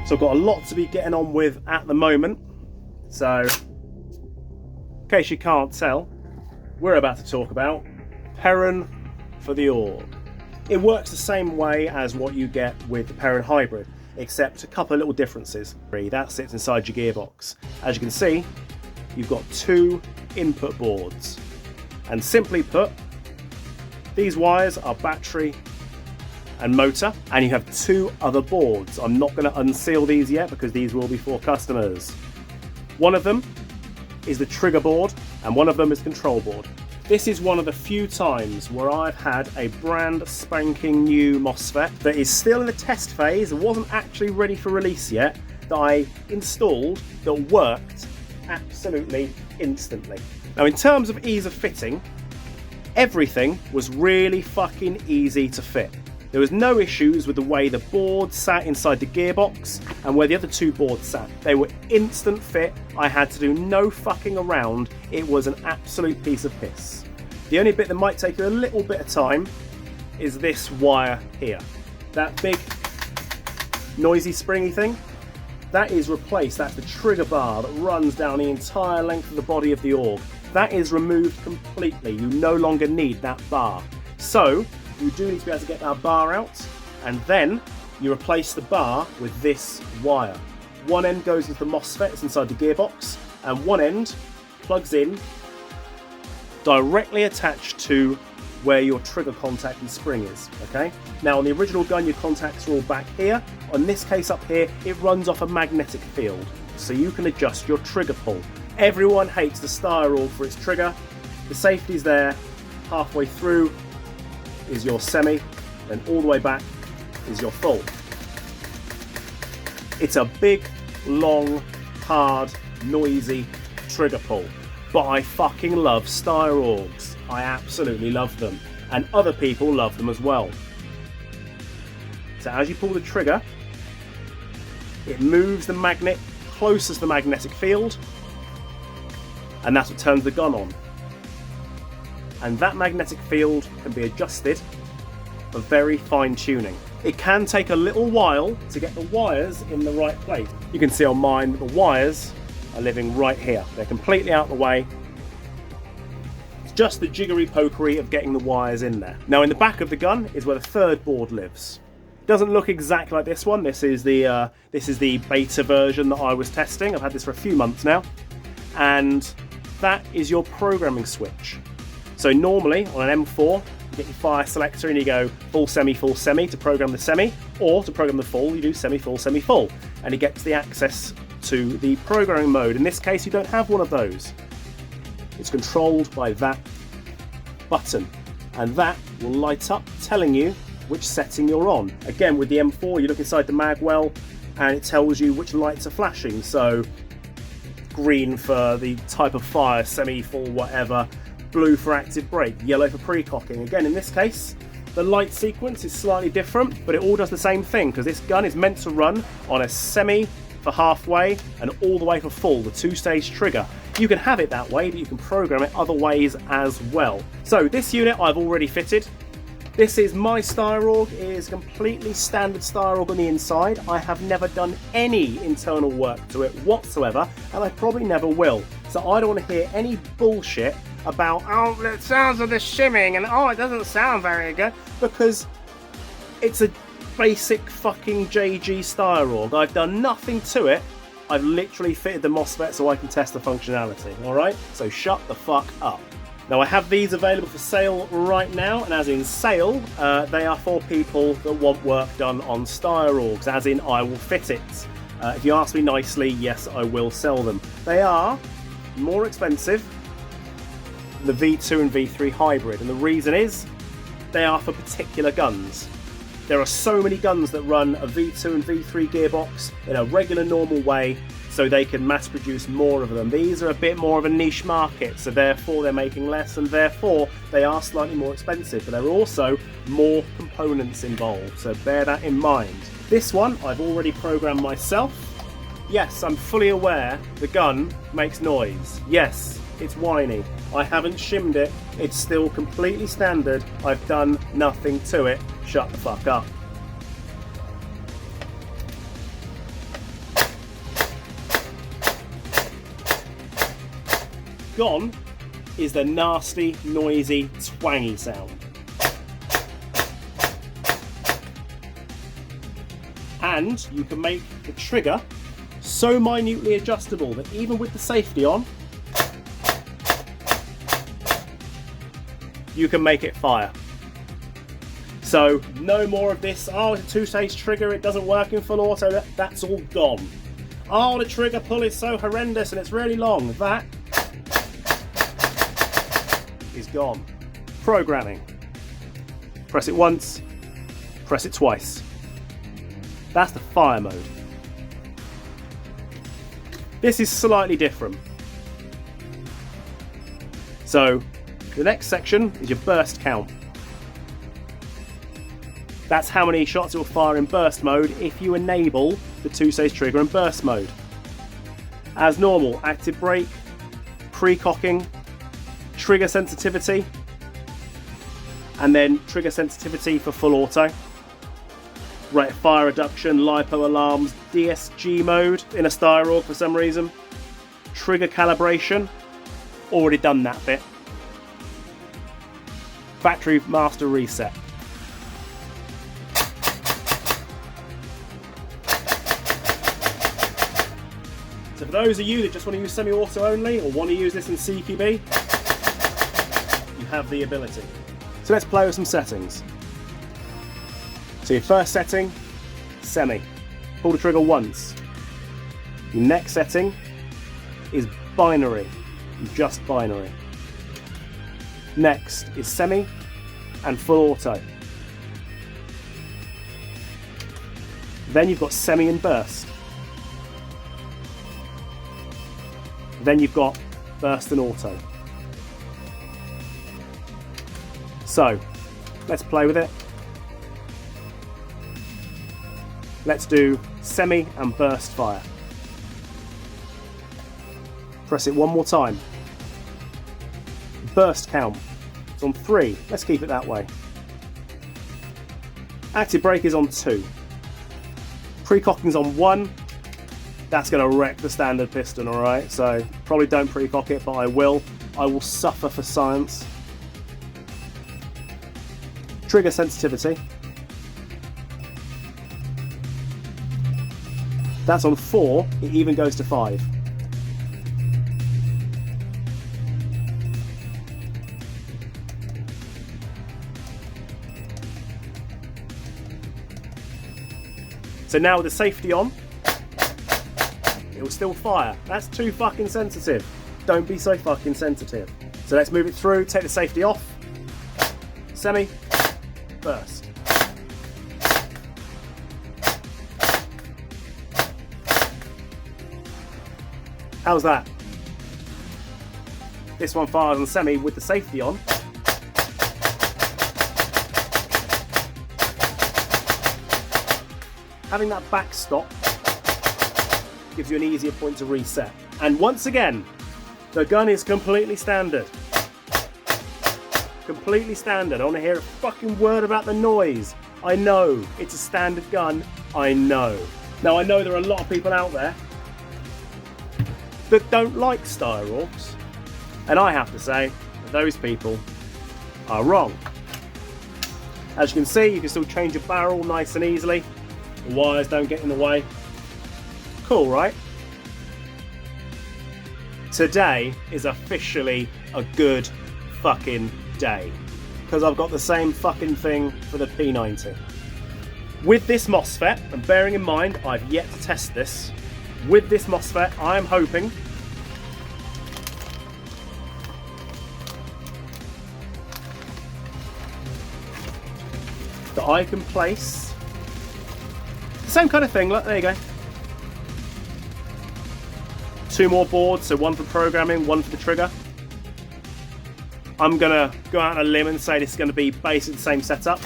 So I've got a lot to be getting on with at the moment. So, in case you can't tell, we're about to talk about Perun for the AUG. It works the same way as what you get with the Perun Hybrid, except a couple of little differences. That sits inside your gearbox. As you can see, you've got two input boards. And simply put, these wires are battery and motor, and you have two other boards. I'm not going to unseal these yet because these will be for customers. One of them is the trigger board and one of them is control board. This is one of the few times where I've had a brand spanking new MOSFET that is still in the test phase and wasn't actually ready for release yet, that I installed, that worked absolutely instantly. Now, in terms of ease of fitting, everything was really fucking easy to fit. There was no issues with the way the board sat inside the gearbox and where the other two boards sat. They were instant fit. I had to do no fucking around. It was an absolute piece of piss. The only bit that might take you a little bit of time is this wire here. That big noisy springy thing, that is replaced. That's the trigger bar that runs down the entire length of the body of the AUG. That is removed completely. You no longer need that bar. So you do need to be able to get that bar out, and then you replace the bar with this wire. One end goes into the MOSFET, it's inside the gearbox, and one end plugs in directly attached to where your trigger contact and spring is, okay? Now on the original gun your contacts are all back here. On this case up here, it runs off a magnetic field, so you can adjust your trigger pull. Everyone hates the Styrol for its trigger. The safety's there. Halfway through is your semi, and all the way back is your full. It's a big, long, hard, noisy trigger pull, but I fucking love Styrogs. I absolutely love them, and other people love them as well. So as you pull the trigger, it moves the magnet closest to the magnetic field, and that's what turns the gun on. And that magnetic field can be adjusted for very fine tuning. It can take a little while to get the wires in the right place. You can see on mine that the wires are living right here. They're completely out of the way. It's just the jiggery pokery of getting the wires in there. Now in the back of the gun is where the third board lives. It doesn't look exactly like this one. This is the beta version that I was testing. I've had this for a few months now. And that is your programming switch. So normally on an M4, you get your fire selector and you go full semi to program the semi, or to program the full, you do semi full, and it gets the access to the programming mode. In this case, you don't have one of those. It's controlled by that button, and that will light up telling you which setting you're on. Again, with the M4, you look inside the mag well, and it tells you which lights are flashing. So green for the type of fire, semi full, whatever. Blue for active brake, yellow for pre-cocking. Again, in this case, the light sequence is slightly different, but it all does the same thing because this gun is meant to run on a semi for halfway and all the way for full, the two-stage trigger. You can have it that way, but you can program it other ways as well. So this unit I've already fitted. This is my Styrog. It is completely standard Styrog on the inside. I have never done any internal work to it whatsoever, and I probably never will. So I don't want to hear any bullshit about, oh, the sounds of the shimming, and oh, it doesn't sound very good, because it's a basic fucking JG Styrog. I've done nothing to it. I've literally fitted the MOSFET so I can test the functionality, alright? So shut the fuck up. Now I have these available for sale right now, and as in sale, they are for people that want work done on Styrogs, as in I will fit it. If you ask me nicely, yes, I will sell them. They are more expensive than the V2 and V3 hybrid, and the reason is they are for particular guns. There are so many guns that run a V2 and V3 gearbox in a regular normal way, so they can mass produce more of them. These are a bit more of a niche market, so therefore they're making less, and therefore they are slightly more expensive, but there are also more components involved, so bear that in mind. This one I've already programmed myself. Yes, I'm fully aware the gun makes noise. Yes, it's whiny. I haven't shimmed it. It's still completely standard. I've done nothing to it. Shut the fuck up. gone is the nasty, noisy, twangy sound. And you can make the trigger so minutely adjustable that even with the safety on, you can make it fire. So no more of this, oh, it's a 2-stage trigger, it doesn't work in full auto, that's all gone. Oh, the trigger pull is so horrendous and it's really long. That is gone. Programming. Press it once, press it twice. That's the fire mode. This is slightly different. So the next section is your burst count. That's how many shots it will fire in burst mode if you enable the 2-stage trigger in burst mode. As normal, active brake, pre-cocking, trigger sensitivity, and then trigger sensitivity for full auto. Rate of fire reduction, LiPo alarms, DSG mode in a Styro for some reason. Trigger calibration, already done that bit. Factory master reset. So for those of you that just want to use semi-auto only or want to use this in CQB, you have the ability. So let's play with some settings. So your first setting, semi. Pull the trigger once. Your next setting is binary, just binary. Next is semi and full auto. Then you've got semi and burst. Then you've got burst and auto. So let's play with it. Let's do semi and burst fire. Press it one more time. Burst count. It's on 3. Let's keep it that way. Active brake is on 2. Pre-cocking is on 1. That's going to wreck the standard piston, alright? So probably don't pre-cock it, but I will. I will suffer for science. Trigger sensitivity. That's on 4, it even goes to 5. So now with the safety on, it will still fire. That's too fucking sensitive. Don't be so fucking sensitive. So let's move it through, take the safety off. Semi, burst. How's that? This one fires on semi with the safety on. Having that back stop gives you an easier point to reset. And once again, the gun is completely standard. Completely standard. I don't want to hear a fucking word about the noise. I know, it's a standard gun. I know. Now I know there are a lot of people out there that don't like Styrogs, and I have to say that those people are wrong. As you can see, you can still change your barrel nice and easily. The wires don't get in the way. Cool, right? Today is officially a good fucking day, because I've got the same fucking thing for the P90. With this MOSFET, and bearing in mind I've yet to test this, with this MOSFET I am hoping that I can place the same kind of thing. Look, there you go. 2 more boards, so 1 for programming, 1 for the trigger. I'm gonna go out on a limb and say this is gonna be basically the same setup,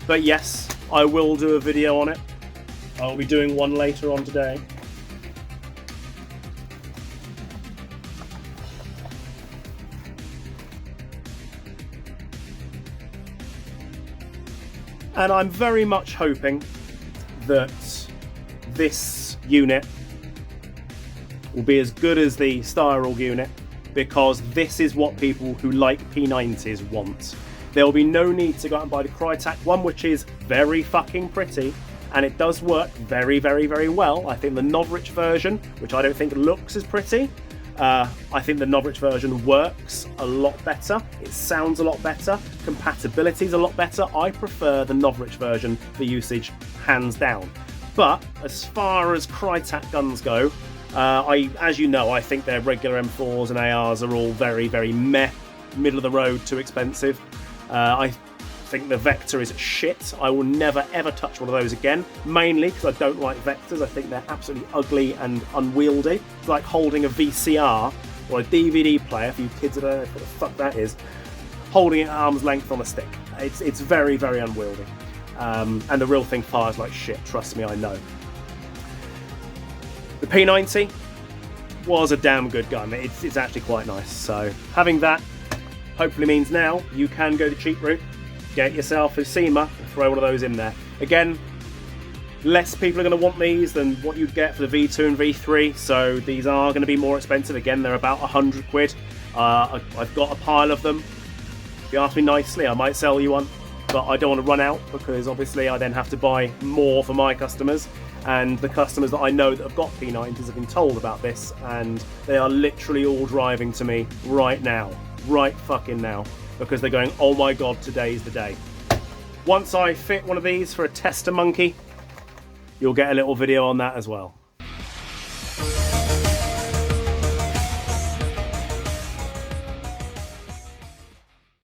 but yes, I will do a video on it. I'll be doing one later on today. And I'm very much hoping that this unit will be as good as the Styrol unit because this is what people who like P90s want. There will be no need to go out and buy the Crytek one, which is very fucking pretty, and it does work very, very, very well. I think the Novrich version, which I don't think looks as pretty, I think the Novrich version works a lot better. It sounds a lot better. Compatibility is a lot better. I prefer the Novrich version for usage, hands down. But as far as Crytek guns go, as you know, I think their regular M4s and ARs are all very, very meh, middle of the road, too expensive. I think the Vector is shit. I will never ever touch one of those again, mainly because I don't like Vectors. I think they're absolutely ugly and unwieldy. It's like holding a VCR or a DVD player, for you kids that don't know what the fuck that is, holding it at arm's length on a stick. It's very, very unwieldy. And the real thing fires like shit, trust me, I know. The P90 was a damn good gun. It's actually quite nice. So having that hopefully means now you can go the cheap route, get yourself a SEMA and throw one of those in there. Again, less people are going to want these than what you'd get for the V2 and V3, so these are going to be more expensive. Again, they're about 100 quid. I've got a pile of them. If you ask me nicely, I might sell you one, but I don't want to run out, because obviously I then have to buy more for my customers, and the customers that I know that have got P90s have been told about this, and they are literally all driving to me right now, right fucking now, because they're going, oh my god, today's the day. Once I fit one of these for a tester monkey, you'll get a little video on that as well.